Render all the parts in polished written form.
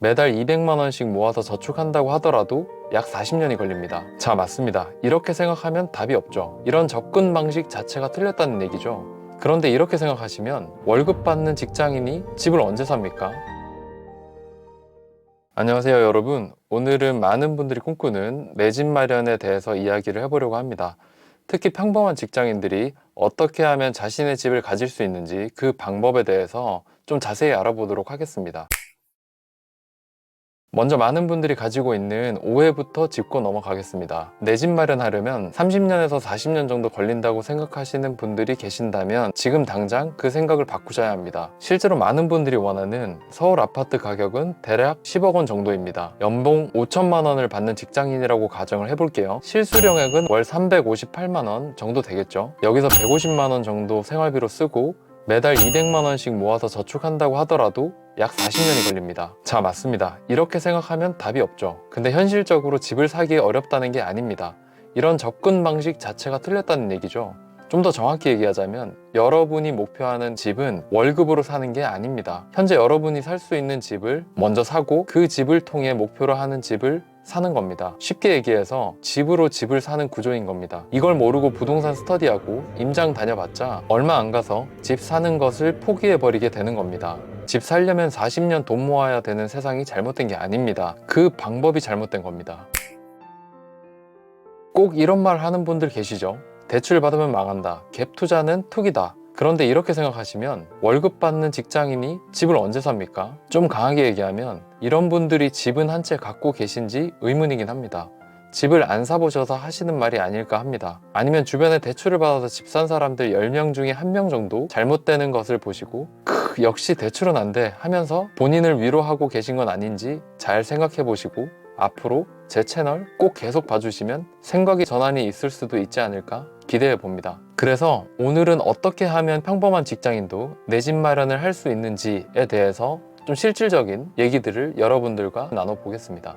매달 200만 원씩 모아서 저축한다고 하더라도 약 40년이 걸립니다. 자, 맞습니다. 이렇게 생각하면 답이 없죠. 이런 접근 방식 자체가 틀렸다는 얘기죠. 그런데 이렇게 생각하시면 월급 받는 직장인이 집을 언제 삽니까? 안녕하세요, 여러분. 오늘은 많은 분들이 꿈꾸는 내 집 마련에 대해서 이야기를 해보려고 합니다. 특히 평범한 직장인들이 어떻게 하면 자신의 집을 가질 수 있는지 그 방법에 대해서 좀 자세히 알아보도록 하겠습니다. 먼저 많은 분들이 가지고 있는 오해부터 짚고 넘어가겠습니다. 내 집 마련하려면 30년에서 40년 정도 걸린다고 생각하시는 분들이 계신다면 지금 당장 그 생각을 바꾸셔야 합니다. 실제로 많은 분들이 원하는 서울 아파트 가격은 대략 10억 원 정도입니다. 연봉 5천만 원을 받는 직장인이라고 가정을 해볼게요. 실수령액은 월 358만 원 정도 되겠죠. 여기서 150만 원 정도 생활비로 쓰고 매달 200만 원씩 모아서 저축한다고 하더라도 약 40년이 걸립니다. 자, 맞습니다. 이렇게 생각하면 답이 없죠. 근데 현실적으로 집을 사기 어렵다는 게 아닙니다. 이런 접근 방식 자체가 틀렸다는 얘기죠. 좀 더 정확히 얘기하자면 여러분이 목표하는 집은 월급으로 사는 게 아닙니다. 현재 여러분이 살 수 있는 집을 먼저 사고 그 집을 통해 목표로 하는 집을 사는 겁니다. 쉽게 얘기해서 집으로 집을 사는 구조인 겁니다. 이걸 모르고 부동산 스터디하고 임장 다녀봤자 얼마 안 가서 집 사는 것을 포기해버리게 되는 겁니다. 집 살려면 40년 돈 모아야 되는 세상이 잘못된 게 아닙니다. 그 방법이 잘못된 겁니다. 꼭 이런 말 하는 분들 계시죠? 대출 받으면 망한다. 갭 투자는 투기다. 그런데 이렇게 생각하시면 월급 받는 직장인이 집을 언제 삽니까? 좀 강하게 얘기하면 이런 분들이 집은 한 채 갖고 계신지 의문이긴 합니다. 집을 안 사보셔서 하시는 말이 아닐까 합니다. 아니면 주변에 대출을 받아서 집 산 사람들 10명 중에 1명 정도 잘못되는 것을 보시고 역시 대출은 안 돼 하면서 본인을 위로하고 계신 건 아닌지 잘 생각해 보시고 앞으로 제 채널 꼭 계속 봐주시면 생각의 전환이 있을 수도 있지 않을까 기대해 봅니다. 그래서 오늘은 어떻게 하면 평범한 직장인도 내 집 마련을 할 수 있는지에 대해서 좀 실질적인 얘기들을 여러분들과 나눠보겠습니다.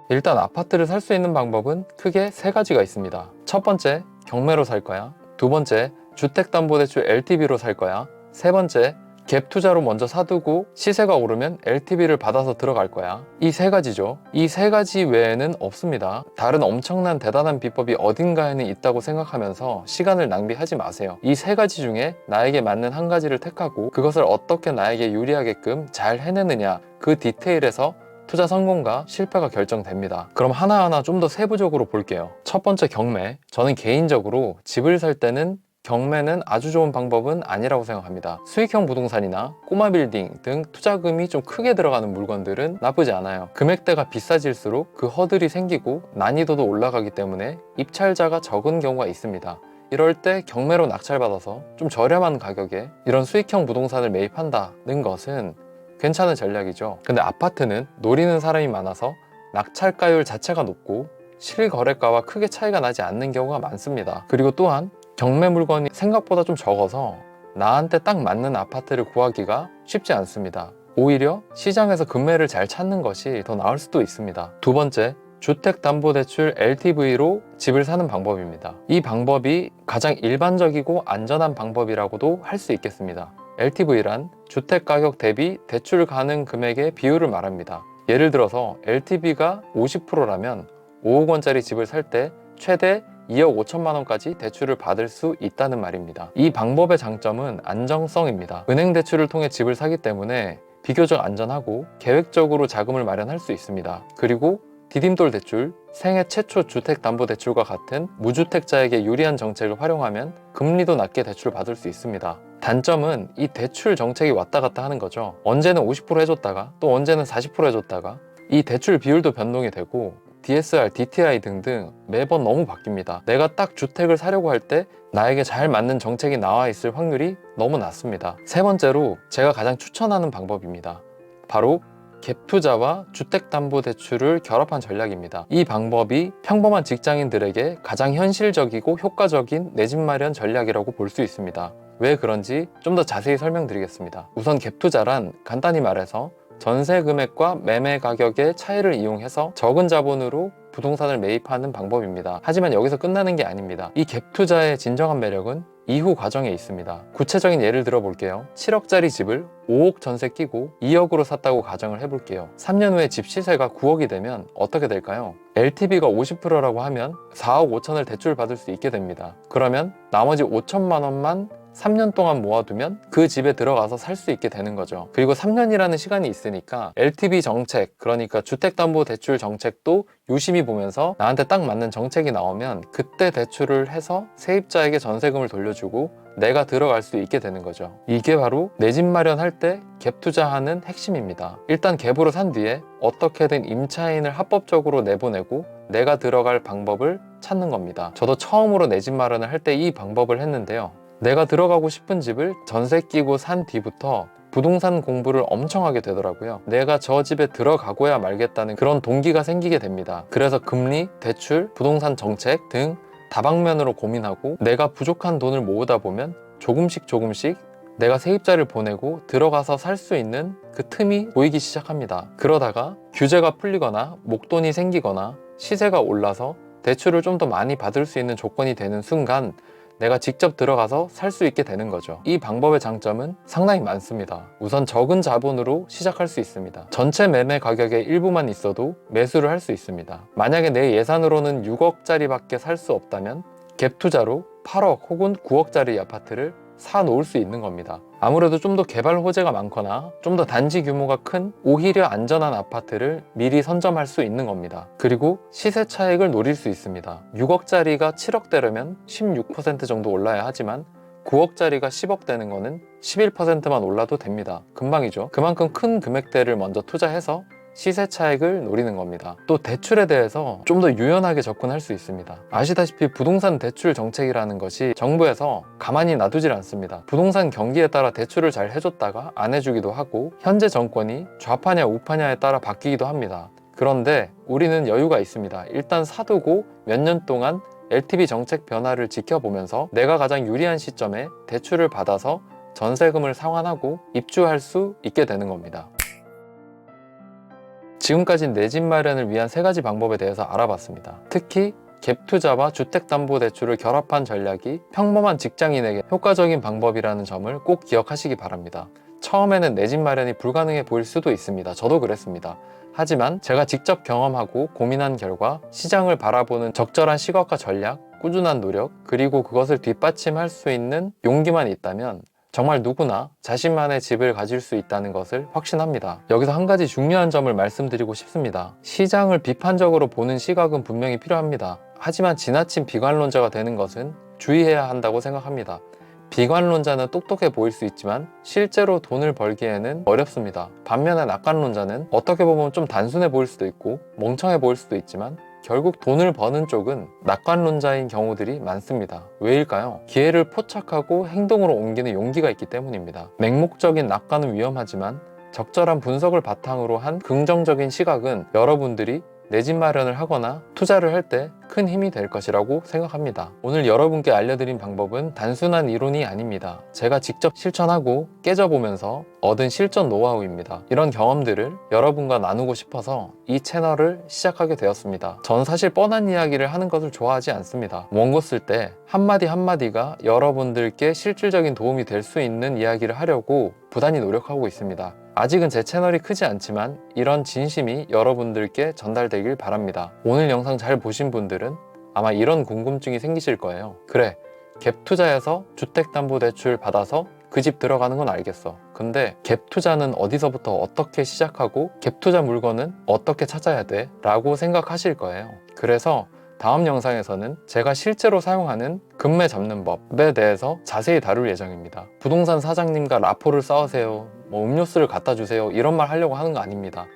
일단 아파트를 살 수 있는 방법은 크게 세 가지가 있습니다. 첫 번째, 경매로 살 거야. 두 번째, 주택담보대출 LTV로 살 거야. 세 번째, 갭 투자로 먼저 사두고 시세가 오르면 LTV를 받아서 들어갈 거야. 이 세 가지죠. 이 세 가지 외에는 없습니다. 다른 엄청난 대단한 비법이 어딘가에는 있다고 생각하면서 시간을 낭비하지 마세요. 이 세 가지 중에 나에게 맞는 한 가지를 택하고 그것을 어떻게 나에게 유리하게끔 잘 해내느냐, 그 디테일에서 투자 성공과 실패가 결정됩니다. 그럼 하나하나 좀 더 세부적으로 볼게요. 첫 번째, 경매. 저는 개인적으로 집을 살 때는 경매는 아주 좋은 방법은 아니라고 생각합니다. 수익형 부동산이나 꼬마 빌딩 등 투자금이 좀 크게 들어가는 물건들은 나쁘지 않아요. 금액대가 비싸질수록 그 허들이 생기고 난이도도 올라가기 때문에 입찰자가 적은 경우가 있습니다. 이럴 때 경매로 낙찰받아서 좀 저렴한 가격에 이런 수익형 부동산을 매입한다는 것은 괜찮은 전략이죠. 근데 아파트는 노리는 사람이 많아서 낙찰가율 자체가 높고 실거래가와 크게 차이가 나지 않는 경우가 많습니다. 그리고 또한 경매 물건이 생각보다 좀 적어서 나한테 딱 맞는 아파트를 구하기가 쉽지 않습니다. 오히려 시장에서 금매를 잘 찾는 것이 더 나을 수도 있습니다. 두 번째, 주택담보대출 LTV로 집을 사는 방법입니다. 이 방법이 가장 일반적이고 안전한 방법이라고도 할 수 있겠습니다. LTV란 주택가격 대비 대출 가능 금액의 비율을 말합니다. 예를 들어서 LTV가 50%라면 5억 원짜리 집을 살 때 최대 2억 5천만 원까지 대출을 받을 수 있다는 말입니다. 이 방법의 장점은 안정성입니다. 은행 대출을 통해 집을 사기 때문에 비교적 안전하고 계획적으로 자금을 마련할 수 있습니다. 그리고 디딤돌 대출, 생애 최초 주택담보대출과 같은 무주택자에게 유리한 정책을 활용하면 금리도 낮게 대출을 받을 수 있습니다. 단점은 이 대출 정책이 왔다 갔다 하는 거죠. 언제는 50% 해줬다가 또 언제는 40% 해줬다가 이 대출 비율도 변동이 되고 DSR, DTI 등등 매번 너무 바뀝니다. 내가 딱 주택을 사려고 할 때 나에게 잘 맞는 정책이 나와 있을 확률이 너무 낮습니다. 세 번째로 제가 가장 추천하는 방법입니다. 바로 갭 투자와 주택담보대출을 결합한 전략입니다. 이 방법이 평범한 직장인들에게 가장 현실적이고 효과적인 내 집 마련 전략이라고 볼 수 있습니다. 왜 그런지 좀 더 자세히 설명드리겠습니다. 우선 갭 투자란 간단히 말해서 전세 금액과 매매 가격의 차이를 이용해서 적은 자본으로 부동산을 매입하는 방법입니다. 하지만 여기서 끝나는 게 아닙니다. 이 갭 투자의 진정한 매력은 이후 과정에 있습니다. 구체적인 예를 들어 볼게요. 7억짜리 집을 5억 전세 끼고 2억으로 샀다고 가정을 해볼게요. 3년 후에 집 시세가 9억이 되면 어떻게 될까요? LTV가 50%라고 하면 4억 5천을 대출 받을 수 있게 됩니다. 그러면 나머지 5천만 원만 3년 동안 모아두면 그 집에 들어가서 살 수 있게 되는 거죠. 그리고 3년이라는 시간이 있으니까 LTV 정책, 그러니까 주택담보대출 정책도 유심히 보면서 나한테 딱 맞는 정책이 나오면 그때 대출을 해서 세입자에게 전세금을 돌려주고 내가 들어갈 수 있게 되는 거죠. 이게 바로 내 집 마련할 때 갭 투자하는 핵심입니다. 일단 갭으로 산 뒤에 어떻게든 임차인을 합법적으로 내보내고 내가 들어갈 방법을 찾는 겁니다. 저도 처음으로 내 집 마련을 할 때 이 방법을 했는데요. 내가 들어가고 싶은 집을 전세 끼고 산 뒤부터 부동산 공부를 엄청 하게 되더라고요. 내가 저 집에 들어가고야 말겠다는 그런 동기가 생기게 됩니다. 그래서 금리, 대출, 부동산 정책 등 다방면으로 고민하고 내가 부족한 돈을 모으다 보면 조금씩 내가 세입자를 보내고 들어가서 살 수 있는 그 틈이 보이기 시작합니다. 그러다가 규제가 풀리거나 목돈이 생기거나 시세가 올라서 대출을 좀 더 많이 받을 수 있는 조건이 되는 순간 내가 직접 들어가서 살 수 있게 되는 거죠. 이 방법의 장점은 상당히 많습니다. 우선 적은 자본으로 시작할 수 있습니다. 전체 매매 가격의 일부만 있어도 매수를 할 수 있습니다. 만약에 내 예산으로는 6억짜리 밖에 살 수 없다면 갭 투자로 8억 혹은 9억짜리 아파트를 사 놓을 수 있는 겁니다. 아무래도 좀 더 개발 호재가 많거나 좀 더 단지 규모가 큰 오히려 안전한 아파트를 미리 선점할 수 있는 겁니다. 그리고 시세 차익을 노릴 수 있습니다. 6억짜리가 7억대라면 16% 정도 올라야 하지만 9억짜리가 10억 되는 거는 11%만 올라도 됩니다. 금방이죠. 그만큼 큰 금액대를 먼저 투자해서 시세 차익을 노리는 겁니다. 또 대출에 대해서 좀 더 유연하게 접근할 수 있습니다. 아시다시피 부동산 대출 정책이라는 것이 정부에서 가만히 놔두질 않습니다. 부동산 경기에 따라 대출을 잘 해줬다가 안 해주기도 하고 현재 정권이 좌파냐 우파냐에 따라 바뀌기도 합니다. 그런데 우리는 여유가 있습니다. 일단 사두고 몇 년 동안 LTV 정책 변화를 지켜보면서 내가 가장 유리한 시점에 대출을 받아서 전세금을 상환하고 입주할 수 있게 되는 겁니다. 지금까지 내 집 마련을 위한 3가지 방법에 대해서 알아봤습니다. 특히 갭 투자와 주택담보대출을 결합한 전략이 평범한 직장인에게 효과적인 방법이라는 점을 꼭 기억하시기 바랍니다. 처음에는 내 집 마련이 불가능해 보일 수도 있습니다. 저도 그랬습니다. 하지만 제가 직접 경험하고 고민한 결과 시장을 바라보는 적절한 시각과 전략, 꾸준한 노력, 그리고 그것을 뒷받침할 수 있는 용기만 있다면 정말 누구나 자신만의 집을 가질 수 있다는 것을 확신합니다. 여기서 한 가지 중요한 점을 말씀드리고 싶습니다. 시장을 비판적으로 보는 시각은 분명히 필요합니다. 하지만 지나친 비관론자가 되는 것은 주의해야 한다고 생각합니다. 비관론자는 똑똑해 보일 수 있지만 실제로 돈을 벌기에는 어렵습니다. 반면에 낙관론자는 어떻게 보면 좀 단순해 보일 수도 있고 멍청해 보일 수도 있지만 결국 돈을 버는 쪽은 낙관론자인 경우들이 많습니다. 왜일까요? 기회를 포착하고 행동으로 옮기는 용기가 있기 때문입니다. 맹목적인 낙관은 위험하지만 적절한 분석을 바탕으로 한 긍정적인 시각은 여러분들이 내 집 마련을 하거나 투자를 할 때 큰 힘이 될 것이라고 생각합니다. 오늘 여러분께 알려드린 방법은 단순한 이론이 아닙니다. 제가 직접 실천하고 깨져보면서 얻은 실전 노하우입니다. 이런 경험들을 여러분과 나누고 싶어서 이 채널을 시작하게 되었습니다. 전 사실 뻔한 이야기를 하는 것을 좋아하지 않습니다. 원고 쓸 때 한마디 한마디가 여러분들께 실질적인 도움이 될 수 있는 이야기를 하려고 부단히 노력하고 있습니다. 아직은 제 채널이 크지 않지만 이런 진심이 여러분들께 전달되길 바랍니다. 오늘 영상 잘 보신 분들은 아마 이런 궁금증이 생기실 거예요. 그래, 갭 투자해서 주택담보대출 받아서 그 집 들어가는 건 알겠어. 근데 갭 투자는 어디서부터 어떻게 시작하고 갭 투자 물건은 어떻게 찾아야 돼? 라고 생각하실 거예요. 그래서 다음 영상에서는 제가 실제로 사용하는 금매 잡는 법에 대해서 자세히 다룰 예정입니다. 부동산 사장님과 라포를 쌓으세요, 음료수를 갖다 주세요, 이런 말 하려고 하는 거 아닙니다.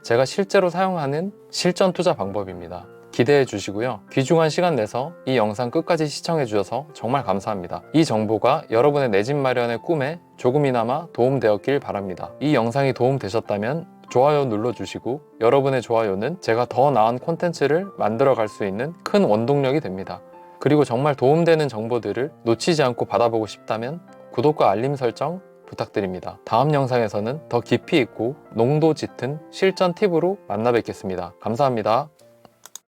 제가 실제로 사용하는 실전 투자 방법입니다. 기대해 주시고요. 귀중한 시간 내서 이 영상 끝까지 시청해 주셔서 정말 감사합니다. 이 정보가 여러분의 내 집 마련의 꿈에 조금이나마 도움되었길 바랍니다. 이 영상이 도움되셨다면 좋아요 눌러주시고 여러분의 좋아요는 제가 더 나은 콘텐츠를 만들어 갈 수 있는 큰 원동력이 됩니다. 그리고 정말 도움되는 정보들을 놓치지 않고 받아보고 싶다면 구독과 알림 설정 부탁드립니다. 다음 영상에서는 더 깊이 있고 농도 짙은 실전 팁으로 만나 뵙겠습니다. 감사합니다.